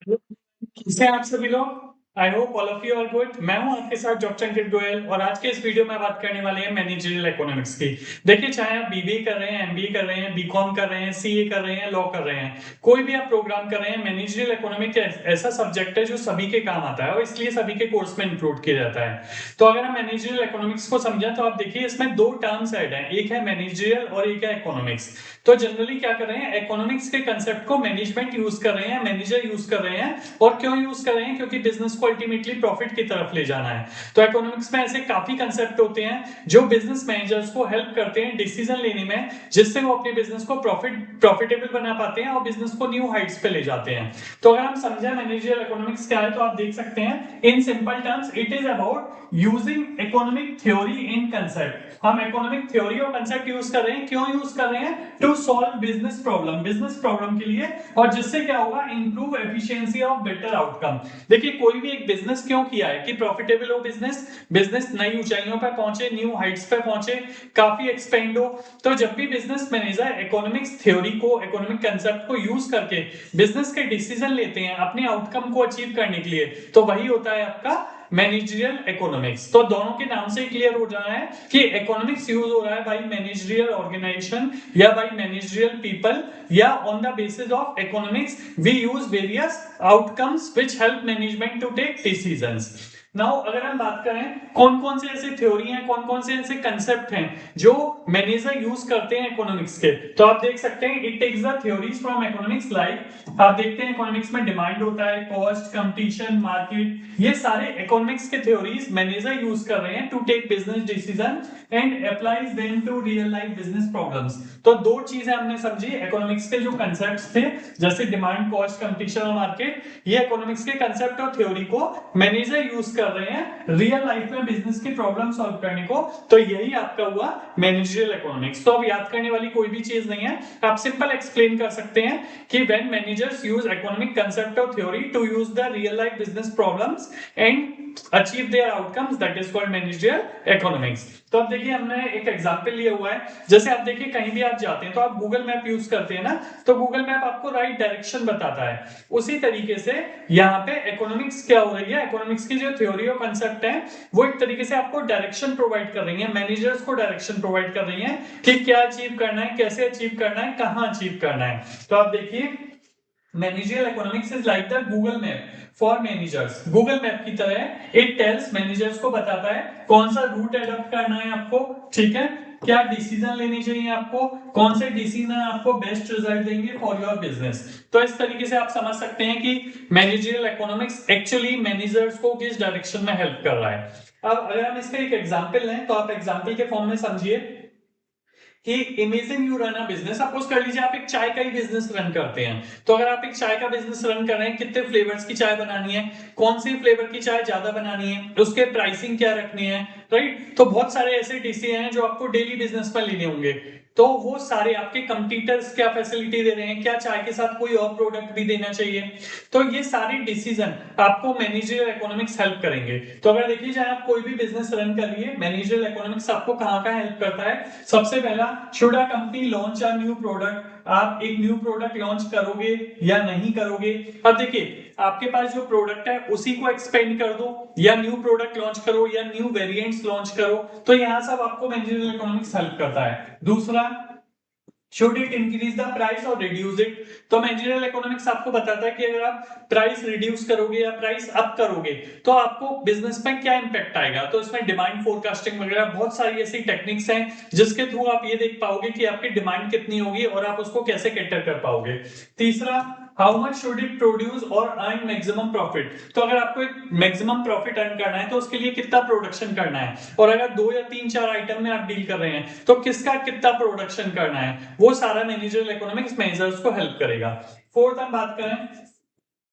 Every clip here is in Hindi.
कैसे हैं आप सभी लोग? I hope all of you are good. मैं हूं आपके साथ डॉक्टर अंकित गोयल और आज के इस वीडियो में बात करने वाले हैं मैनेजरियल इकोनॉमिक्स की। देखिए, चाहे आप बीबीए कर रहे हैं, एमबीए कर रहे हैं, बीकॉम कर रहे हैं, सीए कर रहे हैं, लॉ कर रहे हैं, कोई भी आप प्रोग्राम कर रहे हैं, मैनेजरियल इकोनॉमिक्स ऐसा सब्जेक्ट है जो सभी के काम आता है और इसलिए सभी के कोर्स में इंक्लूड किया जाता है। तो अगर हम मैनेजरियल इकोनॉमिक्स को समझें तो आप देखिए इसमें दो टर्म्स ऐड हैं, एक है मैनेजरियल और एक है इकोनॉमिक्स। तो जनरली क्या कर रहे हैं, इकोनॉमिक्स के कंसेप्ट को मैनेजमेंट यूज कर रहे हैं, मैनेजर यूज कर रहे हैं। और क्यों यूज कर रहे हैं? क्योंकि बिजनेस को अल्टीमेटली प्रॉफिट की तरफ ले जाना है। तो इकोनॉमिक्स में ऐसे काफी कंसेप्ट होते हैं जो बिजनेस मैनेजर्स को हेल्प करते हैं डिसीजन लेने में, जिससे वो अपने बिजनेस को प्रॉफिटेबल बना पाते हैं और बिजनेस को न्यू हाइट्स पे ले जाते हैं। तो अगर हम समझे मैनेजरियल इकोनॉमिक्स क्या है तो आप देख सकते हैं in simple terms it is about using economic theory in concept. हम इकोनॉमिक थ्योरी और कंसेप्ट यूज कर रहे हैं, क्यों यूज कर रहे हैं? टू सॉल्व बिजनेस प्रॉब्लम के लिए, और जिससे क्या होगा, improve efficiency of better outcome. देखिए, कोई भी एक बिजनेस क्यों किया है कि प्रॉफिटेबल हो बिजनेस, बिजनेस नई ऊंचाइयों पर पहुंचे, न्यू हाइट्स पे पहुंचे, काफी एक्सपेंड हो। तो जब भी बिजनेस मैनेजर इकोनॉमिक्स थ्योरी को, इकोनॉमिक कंसेप्ट को यूज करके बिजनेस के डिसीजन लेते हैं अपने आउटकम को अचीव करने के लिए, तो वही होता है आपका मैनेजरियल इकोनॉमिक्स। तो दोनों के नाम से क्लियर हो रहा है कि इकोनॉमिक्स यूज हो रहा है बाय मैनेजरियल ऑर्गेनाइजेशन या बाय मैनेजरियल पीपल, या on the basis of economics we use various outcomes which help management to take decisions. Now अगर हम बात करें कौन कौन से ऐसे थ्योरी हैं, कौन कौन से ऐसे कंसेप्ट हैं जो मैनेजर यूज करते हैं इकोनॉमिक्स के, तो आप देख सकते हैं it takes the theories from economics. Like आप देखते हैं इकोनॉमिक्स में डिमांड होता है, कॉस्ट, कंपटीशन, मार्केट, ये सारे इकोनॉमिक्स के थ्योरीज मैनेजर यूज कर रहे हैं to take business decision and applies them to real life business problems. तो दो चीजें हमने समझी इकोनॉमिक्स के जो कंसेप्ट्स थे, जैसे डिमांड, कॉस्ट, कंपटीशन और मार्केट, ये इकोनॉमिक्स के कंसेप्ट और थ्योरी को मैनेजर यूज कर रहे हैं रियल लाइफ में बिजनेस की प्रॉब्लम सॉल्व करने को। तो यही आपका हुआ मैनेजरियल इकोनॉमिक्स। तो अब याद करने वाली कोई भी चीज नहीं है, आप सिंपल एक्सप्लेन कर सकते हैं कि when managers use economic concept और theory to use the real life business problems and achieve their outcomes, that is called managerial economics. तो अब देखिए हमने एक एग्जांपल लिया हुआ है, जैसे आप देखिए कहीं भी आप जाते हैं तो आप गूगल मैप यूज करते हैं ना, तो गूगल मैप आपको राइट डायरेक्शन बताता है। उसी तरीके से यहाँ पे इकोनॉमिक्स क्या हो रही है, इकोनॉमिक्स की जो थ्योरी और कंसेप्ट है वो एक तरीके से आपको डायरेक्शन प्रोवाइड कर रही है, मैनेजर्स को डायरेक्शन प्रोवाइड कर रही है कि क्या अचीव करना है, कैसे अचीव करना है, कहां अचीव करना है। तो आप देखिए managerial economics is like the Google map for managers. Google map की तरह इट टेल्स मैनेजर्स को बताता है कौन सा रूट एडॉप्ट करना है आपको, ठीक है, क्या डिसीजन लेने चाहिए आपको, कौन से डिसीजन आपको बेस्ट रिजल्ट देंगे फॉर योर बिजनेस। तो इस तरीके से आप समझ सकते हैं कि मैनेजरियल इकोनॉमिक्स एक्चुअली मैनेजर्स को किस डायरेक्शन में हेल्प कर रहा है। अब अगर हम इसका एक एग्जांपल लें तो आप एग्जांपल के फॉर्म में समझिए कि imagine you run a business. Suppose कर लीजिए आप एक चाय का ही बिजनेस रन करते हैं, तो अगर आप एक चाय का बिजनेस रन कर रहे हैं, कितने फ्लेवर्स की चाय बनानी है, कौन सी फ्लेवर की चाय ज्यादा बनानी है, उसके प्राइसिंग क्या रखनी है, राइट। तो बहुत सारे ऐसे डिसीजन हैं जो आपको डेली बिजनेस में लेने होंगे। तो वो सारे आपके कंपटीटर्स क्या फैसिलिटी दे रहे हैं, क्या चाय के साथ कोई और प्रोडक्ट भी देना चाहिए, तो ये सारे डिसीजन आपको मैनेजरियल इकोनॉमिक्स हेल्प करेंगे। तो अगर देखिए जाए आप कोई भी बिजनेस रन करिए, मैनेजरियल इकोनॉमिक्स आपको कहां का हेल्प करता है। सबसे पहला, should a company launch a new product, आप एक न्यू प्रोडक्ट लॉन्च करोगे या नहीं करोगे। अब देखिए आपके पास जो प्रोडक्ट है उसी को एक्सपेंड कर दो, या न्यू प्रोडक्ट लॉन्च करो, या न्यू वेरिएंट्स लॉन्च करो, तो यहां सब आपको मैनेजरियल इकोनॉमिक्स हेल्प करता है। दूसरा, should it increase the price और रिड्यूस इट। तो मैनेजरियल इकोनॉमिक्स आपको बताता है कि अगर आप प्राइस रिड्यूस करोगे या प्राइस अप करोगे तो आपको बिजनेस में क्या इंपैक्ट आएगा। तो इसमें डिमांड फोरकास्टिंग वगैरह बहुत सारी ऐसी टेक्निक्स हैं जिसके थ्रू आप ये देख पाओगे कि आपकी डिमांड कितनी होगी और आप उसको कैसे कैटर कर पाओगे। तीसरा, how much should it produce और अर्न मैक्सिमम प्रॉफिट। तो अगर आपको एक मैक्सिमम प्रॉफिट अर्न करना है तो उसके लिए कितना प्रोडक्शन करना है, और अगर दो या तीन चार आइटम में आप डील कर रहे हैं तो किसका कितना प्रोडक्शन करना है, वो सारा मैनेजरियल इकोनॉमिक्स मेजर्स को हेल्प करेगा। फोर्थ हम बात करें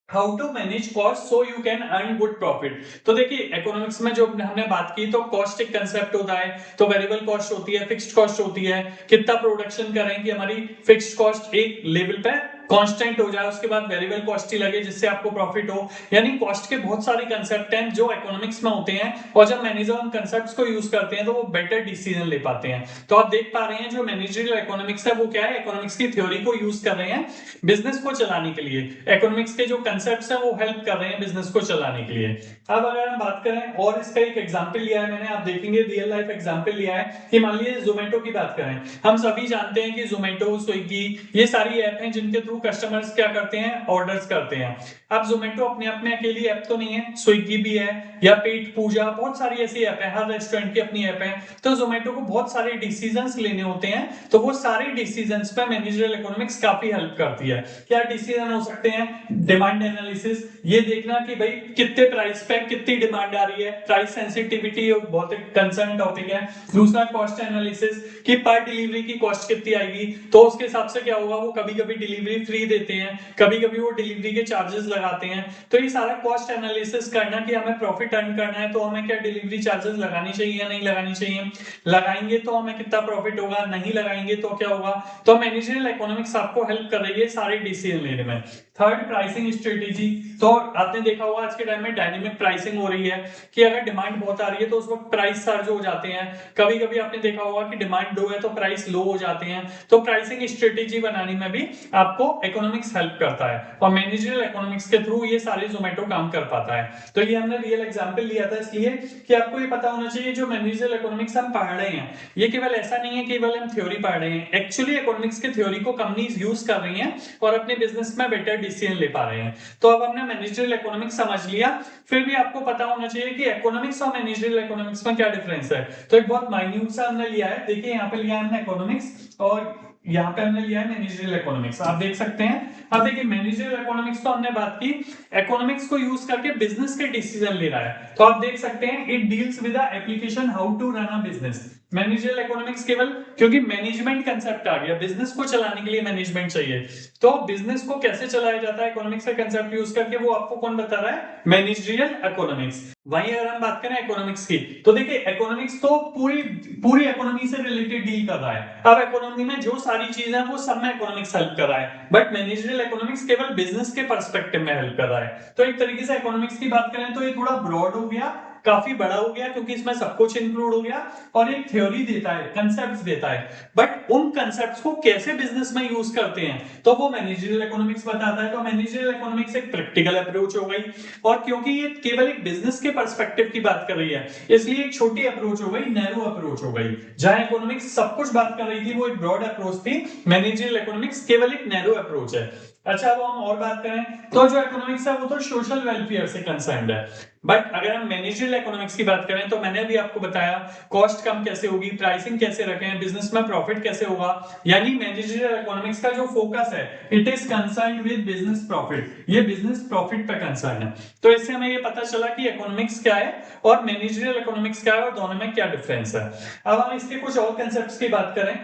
how to manage cost so you can earn good profit. तो देखिए इकोनॉमिक्स में जो हमने बात की, तो कॉस्ट एक कंसेप्ट होता है, तो वेरिएबल कॉस्ट होती है, फिक्स्ड कॉस्ट होती है, कितना प्रोडक्शन करें कि हमारी फिक्स्ड कॉस्ट एक लेवल पे कांस्टेंट हो जाए, उसके बाद वेरिएबल कॉस्ट ही लगे जिससे आपको प्रॉफिट हो। यानी कॉस्ट के बहुत सारे कंसेप्ट हैं जो इकोनॉमिक्स में होते हैं, और जब मैनेजर उन कंसेप्ट्स को यूज करते हैं तो वो बेटर डिसीजन ले पाते हैं। तो आप देख पा रहे हैं जो मैनेजरियल इकोनॉमिक्स है वो क्या है, इकोनॉमिक्स की थ्योरी को यूज कर रहे हैं बिजनेस को चलाने के लिए। इकोनॉमिक्स के जो कंसेप्ट्स हैं वो हेल्प कर रहे हैं बिजनेस को चलाने के लिए। अब अगर हम बात करें और इसका एक एग्जांपल लिया है मैंने, आप देखेंगे रियल लाइफ एग्जांपल लिया है कि मान लीजिए जोमेटो की बात करें। हम सभी जानते हैं कि जोमेटो, स्विगी ये सारी ऐप हैं जिनके थ्रू कस्टमर्स क्या करते हैं, ऑर्डर्स करते हैं। अब जोमेटो अपने आप में अकेली ऐप तो नहीं है, स्विगी भी है या पेट पूजा, बहुत सारी ऐसी ऐप है, हर रेस्टोरेंट की अपनी ऐप है। तो जोमेटो को बहुत सारे डिसीजंस लेने होते हैं, तो वो सारे डिसीजंस पे मैनेजरियल इकोनॉमिक्स काफी हेल्प करती है। क्या डिसीजन हो सकते हैं, डिमांड एनालिसिस, ये देखना कि भाई कितने प्राइस पे कितनी डिमांड आ रही है, प्राइस सेंसिटिविटी बहुत एक कंसर्न टॉपिक है। दूसरा कॉस्ट एनालिसिस कि पर डिलीवरी की कॉस्ट कितनी आएगी, तो उसके हिसाब से क्या होगा, वो कभी कभी डिलीवरी फ्री देते हैं, कभी कभी वो डिलीवरी के चार्जेस लगाते हैं। तो ये सारा कॉस्ट एनालिसिस करना कि हमें प्रॉफिट अर्न करना है तो हमें क्या डिलीवरी चार्जेस लगानी चाहिए या नहीं लगानी चाहिए, लगाएंगे तो हमें कितना प्रॉफिट होगा, नहीं लगाएंगे तो क्या होगा। तो मैनेजरियल इकोनॉमिक्स आपको हेल्प कर रही है सारे डिसीजन लेने में। Third, pricing strategy. तो आपने देखा होगा आज के टाइम में डायनेमिक प्राइसिंग हो रही है कि अगर डिमांड बहुत आ रही है तो उस वक्त प्राइस सर्ज हो जाते हैं। कभी कभी आपने देखा होगा कि डिमांड लो है तो प्राइस लो हो जाते हैं। तो प्राइसिंग स्ट्रेटेजी बनाने में भी आपको इकोनॉमिक्स हेल्प करता है, और मैनेजरियल इकोनॉमिक्स के थ्रू ये सारे जोमेटो काम कर पाता है। तो ये हमने रियल एग्जांपल लिया था इसलिए कि आपको ये पता होना चाहिए जो मैनेजरियल इकोनॉमिक्स हम पढ़ रहे हैं ये केवल ऐसा नहीं है केवल हम थ्योरी पढ़ रहे हैं, एक्चुअली इकोनॉमिक्स के थ्योरी को कंपनीज यूज कर रही हैं और अपने बिजनेस में बेटर डिसीजन ले पा रहे हैं। तो अब हमने मैनेजरियल इकोनॉमिक्स समझ लिया, फिर भी आपको पता होना चाहिए कि इकोनॉमिक्स और मैनेजरियल इकोनॉमिक्स में क्या डिफरेंस है। तो एक बहुत माइन्यूट सा हमने लिया है, देखिए यहाँ पे लिया है हमने इकोनॉमिक्स और यहाँ पे हमने लिया है मैनेजरियल इकोनॉमिक्स, आप देख सकते हैं। अब देखिए मैनेजरियल इकोनॉमिक्स तो हमने बात की, इकोनॉमिक्स को यूज करके बिजनेस के डिसीजन ले रहा है। तो आप देख सकते हैं it deals with the application how to run a business. Managerial economics केवल क्योंकि मैनेजमेंट कंसेप्ट आ गया, बिजनेस को चलाने के लिए मैनेजमेंट चाहिए, तो बिजनेस को कैसे चलाया जाता है इकोनॉमिक्स का कंसेप्ट यूज करके वो आपको कौन बता रहा है, मैनेजरियल इकोनॉमिक्स। वहीं अगर हम बात करें इकोनॉमिक्स की तो देखिए इकोनॉमिक्स तो पूरी पूरी इकोनॉमी से रिलेटेड डील कर रहा है। अब इकोनॉमी में जो सारी चीजें हैं वो सब में इकोनॉमिक्स हेल्प कर रहा है, बट मैनेजरियल इकोनॉमिक्स केवल बिजनेस के पर्सपेक्टिव में हेल्प कर रहा है। तो एक तरीके से इकोनॉमिक्स की बात करें तो ये थोड़ा ब्रॉड हो गया, काफी बड़ा हो गया क्योंकि इसमें सब कुछ इंक्लूड हो गया, और एक थ्योरी देता है, कंसेप्ट्स देता है, बट उन कंसेप्ट्स को कैसे बिजनेस में यूज करते हैं तो वो मैनेजरियल इकोनॉमिक्स बताता है। तो मैनेजरियल इकोनॉमिक्स एक प्रैक्टिकल अप्रोच हो गई, और क्योंकि ये केवल एक बिजनेस के पर्सपेक्टिव की बात कर रही है इसलिए एक छोटी अप्रोच हो गई, नैरो अप्रोच हो गई। जहां इकोनॉमिक्स सब कुछ बात कर रही थी वो एक ब्रॉड अप्रोच थी, मैनेजरियल इकोनॉमिक्स केवल एक नैरो अप्रोच है। अच्छा, अब हम और बात करें तो जो इकोनॉमिक्स है वो तो सोशल वेलफेयर से कंसर्न्ड है, बट अगर हम मैनेजरियल इकोनॉमिक्स की बात करें तो मैंने अभी आपको बताया कॉस्ट कम कैसे होगी, प्राइसिंग कैसे रखें, बिजनेस में प्रॉफिट कैसे होगा। यानी मैनेजरियल इकोनॉमिक्स का जो फोकस है it is concerned with business profit, ये बिजनेस प्रॉफिट पे कंसर्न है। तो इससे हमें ये पता चला कि इकोनॉमिक्स क्या है और मैनेजरियल इकोनॉमिक्स क्या है और दोनों में क्या डिफरेंस है। अब हम इसके कुछ और कंसेप्ट्स की बात करें,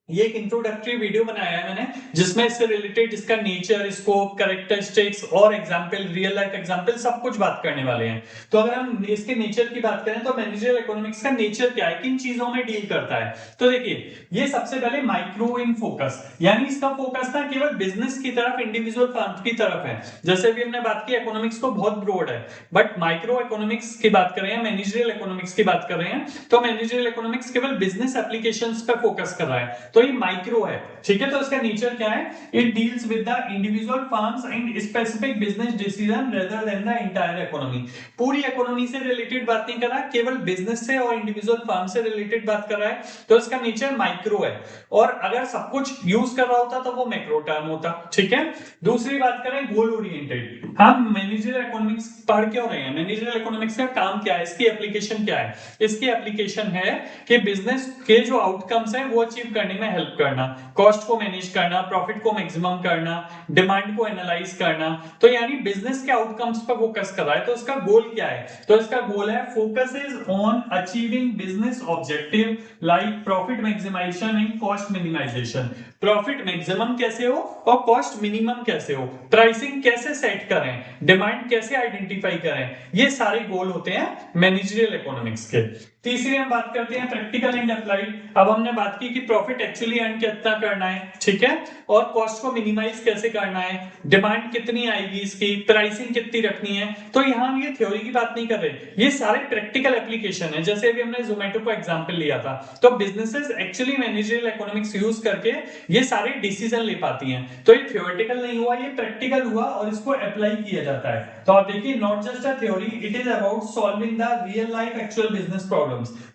ये एक इंट्रोडक्टरी वीडियो बनाया है मैंने जिसमें इससे रिलेटेड इसका नेचर, स्कोप, कैरेक्टरिस्टिक्स और एग्जांपल, रियल लाइफ एग्जांपल सब कुछ बात करने वाले हैं। तो अगर हम इसके नेचर की बात करें तो मैनेजरियल इकोनॉमिक्स का नेचर क्या है, किन चीजों में डील करता है। तो देखिए ये सबसे पहले माइक्रो इन फोकस, यानी इसका फोकस ना केवल बिजनेस की तरफ, इंडिविजुअल फर्म की तरफ है। जैसे भी हमने बात की इकोनॉमिक्स तो बहुत ब्रॉड है, बट माइक्रो इकोनॉमिक्स की बात कर रहे हैं, मैनेजरियल इकोनॉमिक्स की बात कर रहे हैं, तो मैनेजरियल इकोनॉमिक्स केवल बिजनेस एप्लीकेशंस पर फोकस कर रहा है, तो ये माइक्रो है। ठीक है, तो इसका नेचर क्या है, it deals with the individual firms and specific business decision rather than the entire economy. पूरी इकोनॉमी से रिलेटेड बात नहीं कर रहा, केवल बिजनेस से और इंडिविजुअल फर्म से रिलेटेड बात कर रहा है, तो इसका नेचर माइक्रो है। और अगर सब कुछ यूज कर रहा होता तो वो मैक्रो टर्म होता। ठीक है, दूसरी बात करें गोल ओरिएंटेड, हम मैनेजरियल इकोनॉमिक्स पढ़ क्यों रहे हैं, मैनेजरियल इकोनॉमिक्स का काम क्या है, इसकी एप्लीकेशन क्या है। इसकी एप्लीकेशन है कि बिजनेस के जो आउटकम्स हैं वो अचीव करने में हेल्प करना, कॉस्ट को मैनेज करना, प्रॉफिट को मैक्सिमम करना, डिमांड को एनालाइज करना। तो यानी बिजनेस के आउटकम्स पर फोकस कर रहा है। तो इसका गोल क्या है, तो इसका गोल है focus is on achieving business objective like profit maximization and cost minimization. Profit maximum कैसे हो और कॉस्ट मिनिमम कैसे हो, प्राइसिंग कैसे सेट करें, डिमांड कैसे आइडेंटिफाई करें, ये सारे गोल होते हैं मैनेजरियल इकोनॉमिक्स के। तीसरी हम बात करते हैं प्रैक्टिकल एंड अप्लाइड। अब हमने बात की कि प्रॉफिट एक्चुअली अर्न कितना करना है, ठीक है, और कॉस्ट को मिनिमाइज कैसे करना है, डिमांड कितनी आएगी इसकी, प्राइसिंग कितनी रखनी है। तो यहाँ हम ये थ्योरी की बात नहीं कर रहे, ये सारे प्रैक्टिकल एप्लीकेशन है। जैसे अभी हमने जोमेटो को एग्जांपल लिया था, तो businesses actually managerial economics use करके ये सारे डिसीजन ले पाती हैं। तो ये थ्योरेटिकल नहीं हुआ, ये प्रैक्टिकल हुआ और इसको अप्लाई किया जाता है। तो आप देखिए, not just a theory, it is about solving the real life actual business problems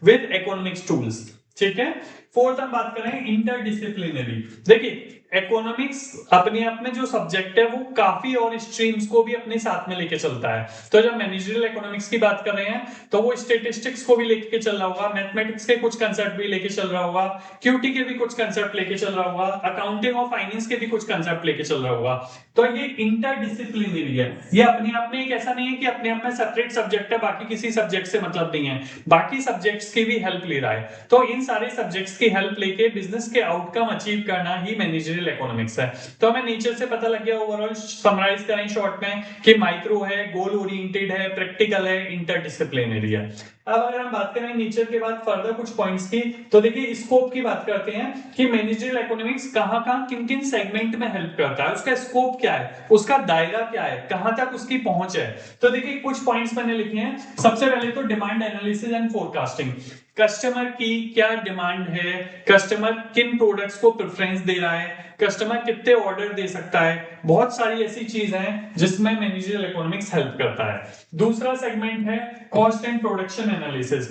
with economics tools, ठीक है। फोर्थ हम बात करें इंटरडिसिप्लिनरी। देखिए, इकोनॉमिक्स अपने आप में जो सब्जेक्ट है वो काफी और स्ट्रीम्स को भी अपने साथ में लेके चलता है। तो जब मैनेजरियल इकोनॉमिक्स की बात कर रहे हैं तो वो स्टैटिस्टिक्स को भी लेके चल रहा होगा, मैथमेटिक्स के कुछ कंसेप्ट भी लेके चल रहा होगा, क्यूटी के भी कुछ कंसेप्ट लेके चल रहा होगा, अकाउंटिंग और फाइनेंस के भी कुछ कंसेप्ट लेके चल रहा होगा। तो ये इंटरडिसिप्लिनरी है। ये अपने आप में एक ऐसा नहीं है कि अपने आप में सेपरेट सब्जेक्ट है, बाकी किसी सब्जेक्ट से मतलब नहीं है, बाकी सब्जेक्ट्स की भी हेल्प ले रहा है। तो इन सारे सब्जेक्ट्स की हेल्प लेके बिजनेस के आउटकम अचीव करना ही मैनेजरियल इकोनॉमिक्स है। तो हमें नेचर से पता लग गया, ओवरऑल समराइज करें शॉर्ट में कि माइक्रो है, गोल ओरिएंटेड है, प्रैक्टिकल है, इंटरडिसिप्लिनरी है। अब अगर हम बात करें नेचर के बाद फर्दर कुछ पॉइंट्स की, तो देखिए स्कोप की बात करते हैं कि मैनेजरियल इकोनॉमिक्स कहां-कहां किन-किन सेगमेंट में हेल्प करता है, उसका स्कोप क्या है, उसका दायरा क्या है, कहां तक उसकी पहुंच है। तो देखिए कुछ पॉइंट्स मैंने लिखे हैं। सबसे पहले तो demand analysis and forecasting. Customer की क्या डिमांड है, कस्टमर किन प्रोडक्ट्स को प्रेफरेंस दे रहा है, कस्टमर कितने ऑर्डर दे सकता है, बहुत सारी ऐसी चीज हैं जिसमें मैनेजरियल इकोनॉमिक्स हेल्प करता है। दूसरा सेगमेंट है कॉस्ट एंड प्रोडक्शन एनालिसिस।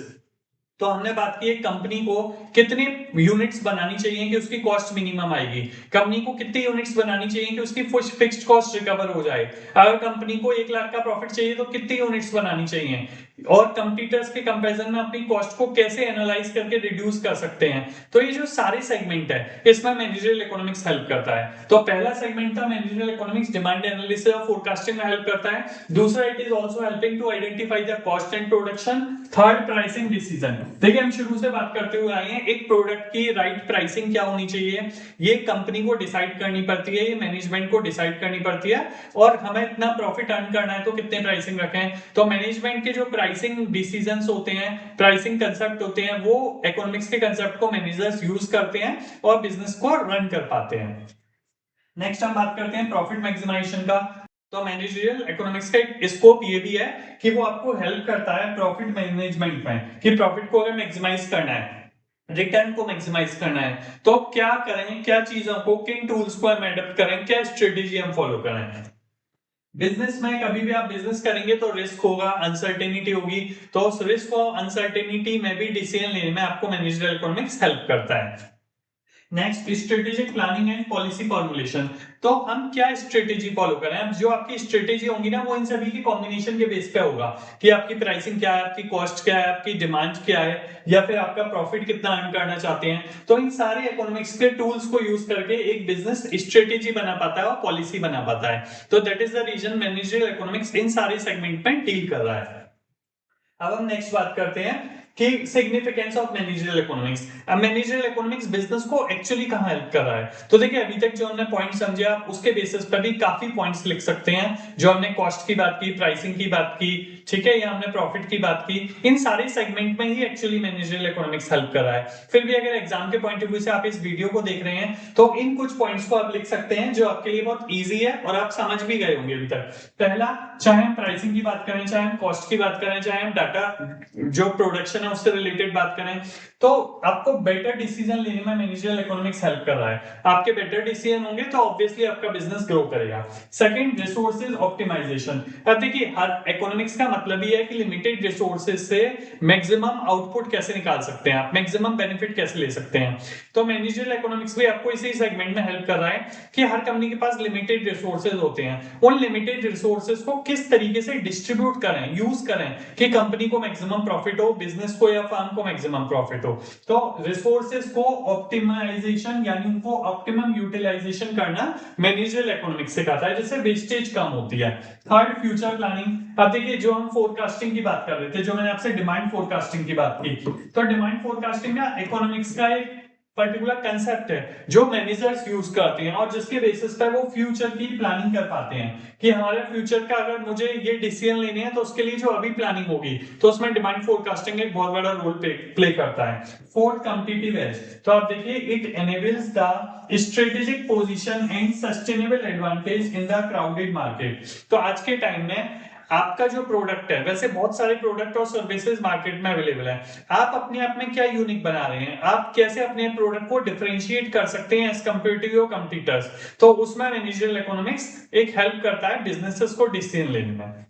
तो हमने बात की एक कंपनी को कितनी यूनिट्स बनानी चाहिए कि उसकी कॉस्ट मिनिमम आएगी, कंपनी को कितनी यूनिट्स बनानी चाहिए कि उसकी फिक्स्ड कॉस्ट रिकवर हो जाए, अगर कंपनी को 1 लाख का प्रॉफिट चाहिए तो कितनी यूनिट्स बनानी चाहिए, और कंपटीटर्स के कंपैरिजन में अपनी कॉस्ट को कैसे एनालाइज करके रिड्यूस कर सकते हैं। तो ये जो सारे सेगमेंट है इसमें मैनेजरियल इकोनॉमिक्स हेल्प करता है। तो पहला सेगमेंट था मैनेजरियल इकोनॉमिक्स डिमांड एनालिसिस और फोरकास्टिंग में हेल्प करता है। दूसरा, it is also helping to identify the cost and production. Third, pricing decision. देखिए हम शुरू से बात करते हुए आए हैं, एक प्रोडक्ट की राइट प्राइसिंग क्या होनी चाहिए ये कंपनी को डिसाइड करनी पड़ती है, ये मैनेजमेंट को डिसाइड करनी पड़ती है, और हमें इतना प्रॉफिट अर्न करना है तो कितने प्राइसिंग रखें। तो मैनेजमेंट के जो प्राइसिंग डिसीजंस होते हैं, प्राइसिंग कंसेप्ट होते हैं, वो इकोनॉमिक्स के कंसेप्ट को मैनेजर्स यूज करते हैं और बिजनेस को रन कर पाते हैं। नेक्स्ट हम बात करते हैं प्रॉफिट मैक्सिमाइजेशन का। तो मैनेजरियल इकोनॉमिक्स का एक स्कोप ये भी है कि वो आपको हेल्प करता है प्रॉफिट मैनेजमेंट में, कि प्रॉफिट को अगर मैक्सिमाइज करना है, रिटर्न को मैक्सिमाइज करना है, तो क्या करें, क्या चीजों को, किन टूल्स को हम एडॉप्ट करें, क्या स्ट्रेटेजी हम फॉलो करें। बिजनेस में कभी भी आप बिजनेस करेंगे तो रिस्क होगा, अनसर्टेनिटी होगी, तो उस रिस्क और अनसर्टेनिटी में भी डिसीजन लेने में आपको मैनेजरियल इकोनॉमिक्स हेल्प करता है। Next, strategic planning and policy formulation. तो हम क्या स्ट्रेटेजी फॉलो करें, अब जो आपकी स्ट्रेटेजी होंगी ना वो इन सभी की कॉम्बिनेशन के बेस पे होगा कि आपकी प्राइसिंग क्या है, आपकी कॉस्ट क्या है, आपकी डिमांड क्या है, या फिर आपका प्रॉफिट कितना अर्न करना चाहते हैं। तो इन सारे इकोनॉमिक्स के टूल्स को यूज करके एक बिजनेस स्ट्रेटेजी बना पाता है और पॉलिसी बना पाता है। तो that is the reason managerial economics इन सारे सेगमेंट में डील कर रहा है। अब हम नेक्स्ट बात करते हैं कि सिग्निफिकेंस ऑफ मैनेजरियल इकोनॉमिक्स। अब मैनेजरियल इकोनॉमिक्स बिजनेस को एक्चुअली कहां हेल्प कर रहा है। तो देखिए अभी तक जो हमने पॉइंट समझे आप उसके बेसिस पर भी काफी पॉइंट्स लिख सकते हैं। जो हमने कॉस्ट की बात की, प्राइसिंग की बात की, ठीक है, या हमने प्रॉफिट की बात की, इन सारे सेगमेंट में ही एक्चुअली मैनेजरियल इकोनॉमिक्स हेल्प कर रहा है। फिर भी अगर एग्जाम के पॉइंट ऑफ व्यू से आप इस वीडियो को देख रहे हैं तो इन कुछ पॉइंट्स को आप लिख सकते हैं जो आपके लिए बहुत ईजी है और आप समझ भी गए होंगे अभी तक। पहला, चाहे हम प्राइसिंग की बात करें, चाहे हम कॉस्ट की बात करें, चाहे हम डाटा जो प्रोडक्शन है उससे रिलेटेड बात करें, तो आपको बेटर डिसीजन लेने में मैनेजरियल इकोनॉमिक्स हेल्प कर रहा है। आपके बेटर डिसीजन होंगे तो ऑब्वियसली आपका बिजनेस ग्रो करेगा। Second, resources optimization. अब देखिए हर इकोनॉमिक्स का मतलब ही है कि लिमिटेड रिसोर्सेज से मैक्सिमम आउटपुट कैसे निकाल सकते हैं आप, मैक्सिमम बेनिफिट कैसे ले सकते हैं। तो मैनेजरियल इकोनॉमिक्स भी आपको इसी सेगमेंट में हेल्प कर रहा है कि हर कंपनी के पास लिमिटेड रिसोर्सेज होते हैं, उन लिमिटेड रिसोर्सेज को किस तरीके से डिस्ट्रीब्यूट करें, यूज करें कि कंपनी को मैक्सिमम प्रॉफिट हो, बिजनेस को या फर्म को मैक्सिमम प्रॉफिट हो। तो रिसोर्सेज को ऑप्टिमाइजेशन यानी उनको ऑप्टिमम यूटिलाइजेशन करना मैनेजरियल इकोनॉमिक्स सिखाता है, जिससे वेस्टेज कम होती है। Third, future planning. अब देखिए जो हम फोरकास्टिंग की बात कर रहे थे, जो मैंने आपसे डिमांड फोरकास्टिंग की बात की, तो डिमांड फोरकास्टिंग ना इकोनॉमिक्स का एक पर्टिकुलर कंसेप्ट है जो मैनेजर्स यूज करते हैं और जिसके बेसिस पर वो फ्यूचर की प्लानिंग कर पाते हैं कि हमारे फ्यूचर का अगर मुझे ये डिसीजन लेने हैं तो उसके लिए जो अभी प्लानिंग होगी तो उसमें डिमांड फोरकास्टिंग एक बहुत बड़ा रोल प्ले करता है। Fourth, competitive as. तो आप देखिए, it enables the strategic position and sustainable advantage in the crowded market. तो आज के टाइम में आपका जो प्रोडक्ट है, वैसे बहुत सारे प्रोडक्ट और सर्विसेज मार्केट में अवेलेबल है, आप अपने आप में क्या यूनिक बना रहे हैं, आप कैसे अपने प्रोडक्ट को डिफरेंशिएट कर सकते हैं एज कंपेयर टू योर कंपीटिटर्स, तो उसमें मैनेजरियल इकोनॉमिक्स एक हेल्प करता है बिजनेसेस को डिसीजन लेने में।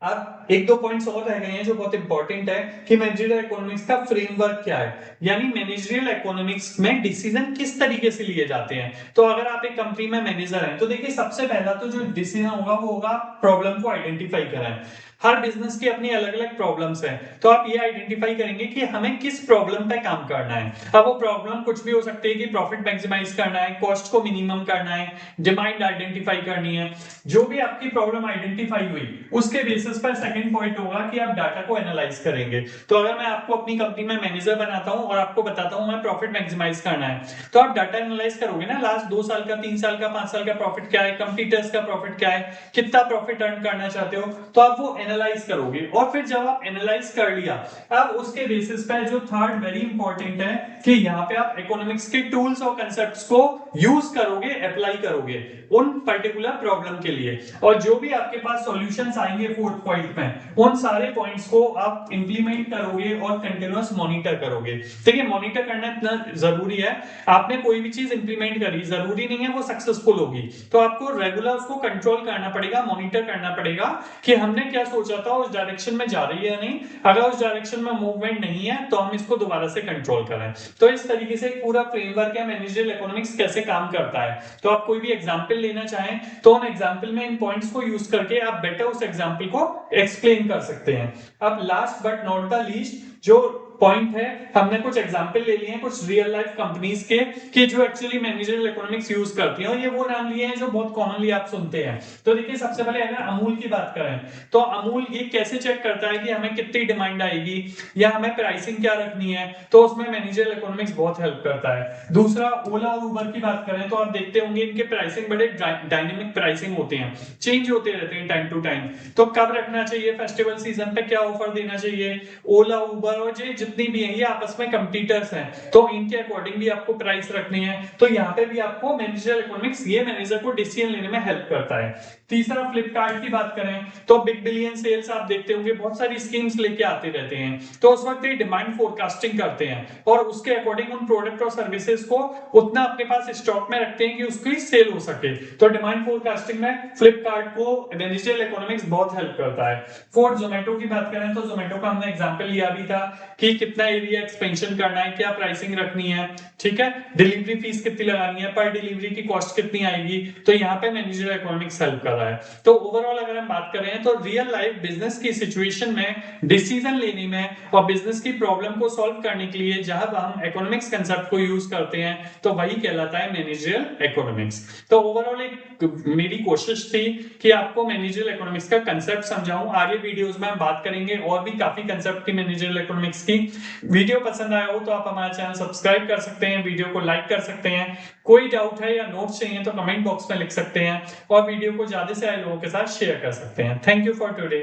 अब एक दो पॉइंट्स और रह गए हैं जो बहुत इंपॉर्टेंट है कि मैनेजरियल इकोनॉमिक्स का फ्रेमवर्क क्या है, यानी मैनेजरियल इकोनॉमिक्स में डिसीजन किस तरीके से लिए जाते हैं। तो अगर आप एक कंपनी में मैनेजर हैं तो देखिए, सबसे पहला तो जो डिसीजन होगा वो होगा प्रॉब्लम को आइडेंटिफाई कराएं। हर बिजनेस की अपनी अलग अलग प्रॉब्लम्स हैं, तो आप ये आइडेंटिफाई करेंगे कि हमें किस प्रॉब्लम पे काम करना है। अब वो प्रॉब्लम कुछ भी हो सकती है कि प्रॉफिट मैक्सिमाइज करना है, कॉस्ट को मिनिमम करना है, डिमांड आइडेंटिफाई करनी है। जो भी आपकी प्रॉब्लम आइडेंटिफाई हुई उसके बेसिस पर सेकंड पॉइंट होगा कि आप डाटा को एनालाइज करेंगे। तो अगर मैं आपको अपनी कंपनी में मैनेजर बनाता हूं और आपको बताता हूं मैं प्रॉफिट मैक्सिमाइज करना है, तो आप डाटा एनालाइज करोगे ना, लास्ट 2 साल का, 3 साल का, 5 साल का प्रॉफिट क्या है, कंपीटिटर्स का प्रॉफिट क्या है, कितना प्रॉफिट अर्न करना चाहते हो, तो आप वो एनालाइज करोगे। और फिर जब आप एनालाइज कर लिया, अब उसके बेसिस पे जो थर्ड वेरी इंपॉर्टेंट है कि यहाँ पे आप इकोनॉमिक्स के टूल्स और कंसेप्ट्स को यूज करोगे, अप्लाई करोगे उन पर्टिकुलर प्रॉब्लम के लिए, और जो भी आपके पास सॉल्यूशंस आएंगे फोर्थ पॉइंट में, उन सारे पॉइंट्स को आप इंप्लीमेंट करोगे और कंटिन्यूअस मॉनिटर करोगे। देखिए, मॉनिटर करना इतना जरूरी है, आपने कोई भी चीज इंप्लीमेंट करी, जरूरी नहीं है वो सक्सेसफुल होगी, तो आपको रेगुलर उसको कंट्रोल करना पड़ेगा, मॉनिटर करना पड़ेगा कि हमने क्या सोचा था उस डायरेक्शन में जा रही है या नहीं, अगर उस डायरेक्शन में मूवमेंट नहीं है तो हम इसको दोबारा से कंट्रोल करें। तो इस तरीके से पूरा फ्रेमवर्क है मैनेजरियल इकोनॉमिक्स कैसे काम करता है। तो आप कोई भी एग्जांपल लेना चाहें तो उन एग्जांपल में इन पॉइंट्स को यूज करके आप बेटर उस एग्जांपल को एक्सप्लेन कर सकते हैं। अब last but not the least जो पॉइंट है, हमने कुछ एग्जांपल ले लिए हैं कुछ रियल लाइफ कंपनीज के कि जो एक्चुअली मैनेजरियल इकोनॉमिक्स यूज करती हैं, और ये वो नाम लिए हैं जो बहुत कॉमनली आप सुनते हैं। तो देखिए, सबसे पहले अगर अमूल की बात करें तो अमूल ये कैसे चेक करता है कि हमें कितनी डिमांड आएगी या हमें प्राइसिंग क्या रखनी है, तो उसमें मैनेजरियल इकोनॉमिक्स बहुत हेल्प करता है। दूसरा, ओला और उबर की बात करें तो आप देखते होंगे इनके प्राइसिंग बड़े डायनेमिक प्राइसिंग होते हैं, चेंज होते रहते हैं टाइम टू टाइम, तो कब रखना चाहिए, फेस्टिवल सीजन पे क्या ऑफर देना चाहिए। ओला, उबर और जितनी भी हैं ये आपस में कंपीटिटर्स हैं, तो इनके अकॉर्डिंग भी आपको प्राइस रखनी है। तो यहाँ पे भी आपको मैनेजरियल इकोनॉमिक्स ये मैनेजर को डिसीजन लेने में हेल्प करता है। तीसरा, फ्लिपकार्ट की बात करें तो बिग बिलियन सेल्स आप देखते होंगे बहुत सारी स्कीम्स लेके आते रहते हैं, तो उस वक्त ये डिमांड फोरकास्टिंग करते हैं और उसके अकॉर्डिंग उन प्रोडक्ट और सर्विसेज को उतना अपने पास स्टॉक में रखते हैं कि उसकी सेल हो सके। तो डिमांड फोरकास्टिंग में फ्लिपकार्ट को मैनेजरियल इकोनॉमिक्स बहुत हेल्प करता है। फोर्थ, जोमेटो की बात करें तो जोमेटो का हमने एग्जांपल लिया भी था कि कितना एरिया एक्सपेंशन करना है, क्या प्राइसिंग रखनी है, ठीक है, डिलीवरी फीस कितनी लगानी है, पर डिलीवरी की कॉस्ट कितनी आएगी, तो यहाँ पे मैनेजरियल इकोनॉमिक्स हेल्प कर रहा है। तो ओवरऑल अगर हम बात करें तो रियल लाइफ बिजनेस की सिचुएशन में डिसीजन लेने में और बिजनेस की प्रॉब्लम को सॉल्व करने के लिए जहां हम इकोनॉमिक्स कंसेप्ट को यूज करते हैं तो वही कहलाता है मैनेजरियल इकोनॉमिक्स। तो ओवरऑल एक मेरी कोशिश थी कि आपको मैनेजरियल इकोनॉमिक्स का कंसेप्ट समझाऊं, आगे वीडियोस में हम बात करेंगे और भी काफी कंसेप्ट की मैनेजरियल इकोनॉमिक्स की। वीडियो पसंद आया हो तो आप हमारा चैनल सब्सक्राइब कर सकते हैं, वीडियो को लाइक कर सकते हैं, कोई डाउट है या नोट्स चाहिए तो कमेंट बॉक्स में लिख सकते हैं और वीडियो को ज्यादा से ज्यादा लोगों के साथ शेयर कर सकते हैं। Thank you for today.